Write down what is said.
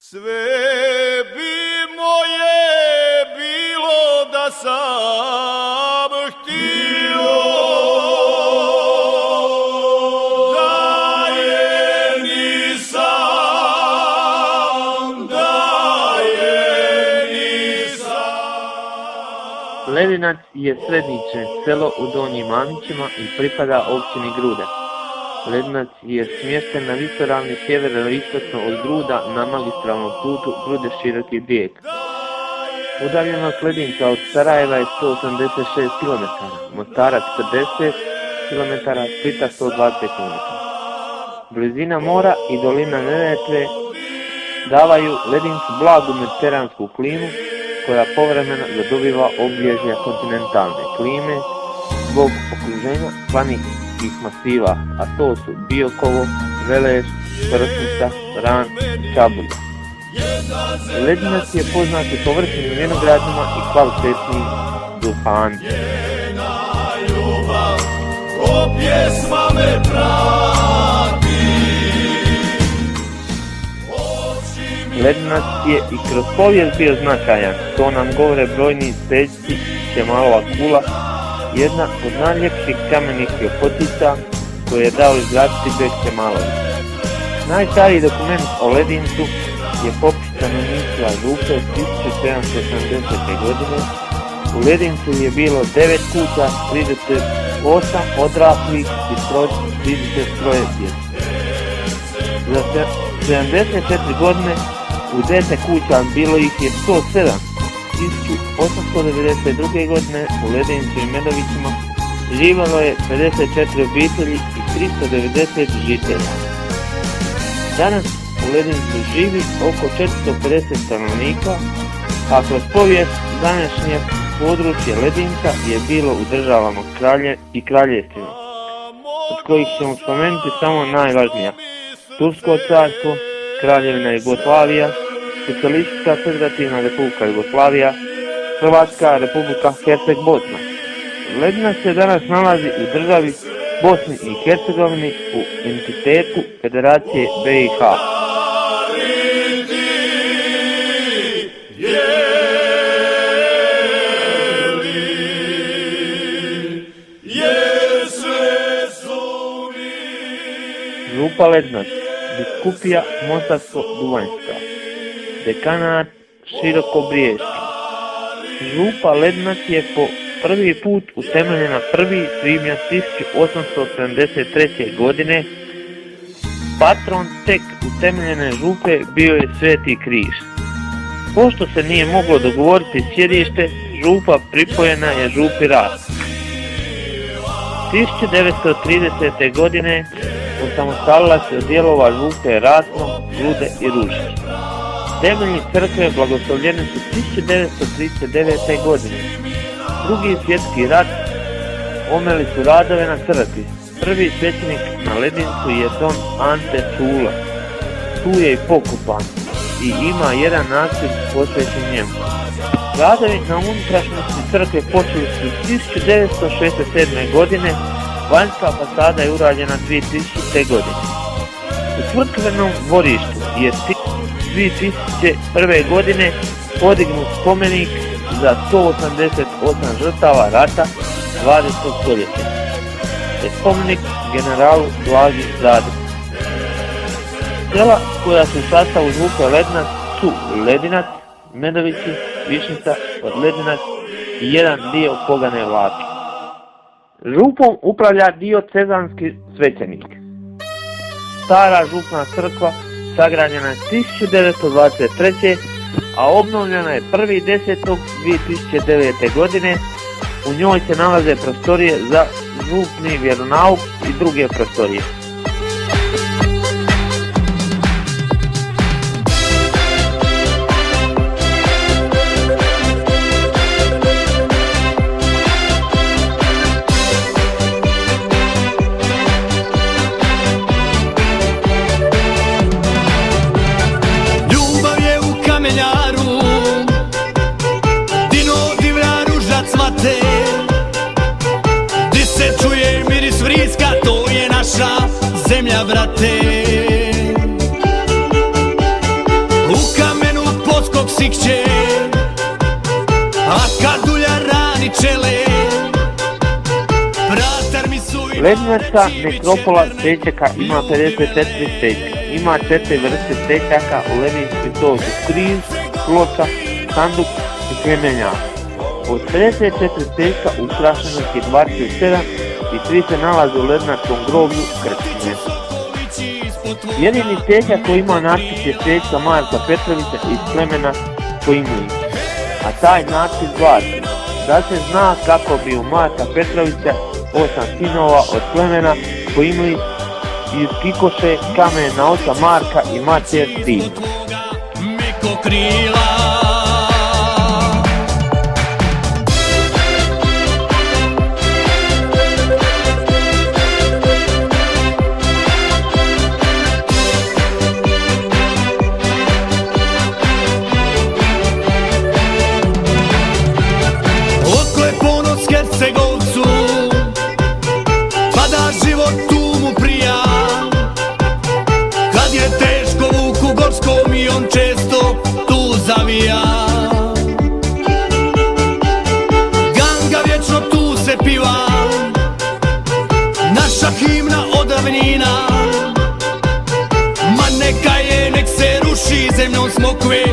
Sve bi moje bilo da sam htio, da je nisam, Ledinac je središnje selo u Donjim Anićima i pripada općini Grude. Ledinac je smješten na visoravni sjevero-istočno od Gruda na magistralnom putu Grude-Široki Brijeg. Udaljenost Ledinca od Sarajeva je 186 km, Mostara 40 km, Splita 120 km. Blizina mora i dolina Neretve davaju Ledincu blagu mediteransku klimu koja povremeno zadobiva obilježja kontinentalne klime zbog okruženja planinskih masiva, a to su Biokovo, Veleš, Prsnica, Ran i Čabulja. Ledinac je poznat po vrhnim vinogradima i kvalitetnim duhanom. Ledinac je i kroz povijest bio značajan, to nam govore brojni steljci Kemalova kula, jedna od najljepših kamenih ljepotica koje je dao izgraditi Bek Kemalović. Najstariji dokument o Ledincu je popis stanovništva Župe 1780. godine. U Ledincu je bilo 9 kuća, 38 odraslih i 33 djece. Za 74 godine u 10 kuća bilo ih je 107. 1892. godine u Ledincu i Medovićima živjelo je 54 obitelji i 390 žitelja. Danas u Ledincu živi oko 450 stanovnika, a kroz povijest današnje područje Ledinca je bilo u državama i kraljevstvima, od kojih ćemo spomenuti samo najvažnija: Tursko carstvo, Kraljevina Jugoslavija, Socijalistička federativna republika Jugoslavija, Hrvatska republika Herceg-Bosna. Ledinac se danas nalazi u državi Bosni i Hercegovini u entitetu Federacije BiH. Župa Ledinac, biskupija Mostarsko-Duvanjska, dekanat Širokobriješki. Župa Ledinac je po prvi put utemeljena 1. svibnja 1873. godine. Patron tek utemeljene župe bio je Sveti Križ. Pošto se nije moglo dogovoriti sjedište, župa pripojena je župi Ras. 1930. godine osamostalila se od dijelova župe Rasno, Grude i Ruški. Temelji crkve blagoslovljene su 1939. godine. Drugi svjetski rat omeli su radove na crkvi. Prvi svećenik na Ledincu je don Ante Čula. Tu je i pokopan i ima jedan nasip posvećen njemu. Radovi na unutrašnjosti crkve počeli su 1967. godine, vanjska fasada je urađena 2000. godine. U crkvenom dvorištu je 2001. godine podignut spomenik za 188 žrtava rata 20. stoljeća. Je spomenik generalu Blagi Zadru. Sela koja su u sastavu župe Ledinac su Ledinac, Medovići, Višnica, Podledinac i jedan dio Pogane Vlake. Župom upravlja diocezanski svećenik. Stara župna crkva sagrađena je 1923. a obnovljena je 1.10.2009. godine. U njoj se nalaze prostorije za župni vjeronauk i druge prostorije. Di se čuje miris vriska, to je naša zemlja, brate. sikće, a kadulja rani čele. Pratar mi su i Ledinačka nekropola stećaka ima 54 stećaka. Ima 4 vrste stećaka u ledinskoj, to su križ, ploča, sanduk i kremenjak. Od 54 stećka ukrašenost je 27 i 3 se nalaze u ledinačkom groblju Krčine. Jedini stećak koji ima natpis je stećka Marka Petrovića iz plemena Pojimlić, a taj natpis glasi da se zna kako bi u Marka Petrovića 8 sinova od plemena Pojimlić iz Kikoše kamen na oca Marka i mater Stinu. meko krila. Oko je ponos Hercegovcu, pa da život tu mu prija. Kad je teško Vuku Gorskom i on često tu zavija. Ganga vječno tu se piva, naša himna od davnina. Ma neka je, nek se ruši zemljom smokve,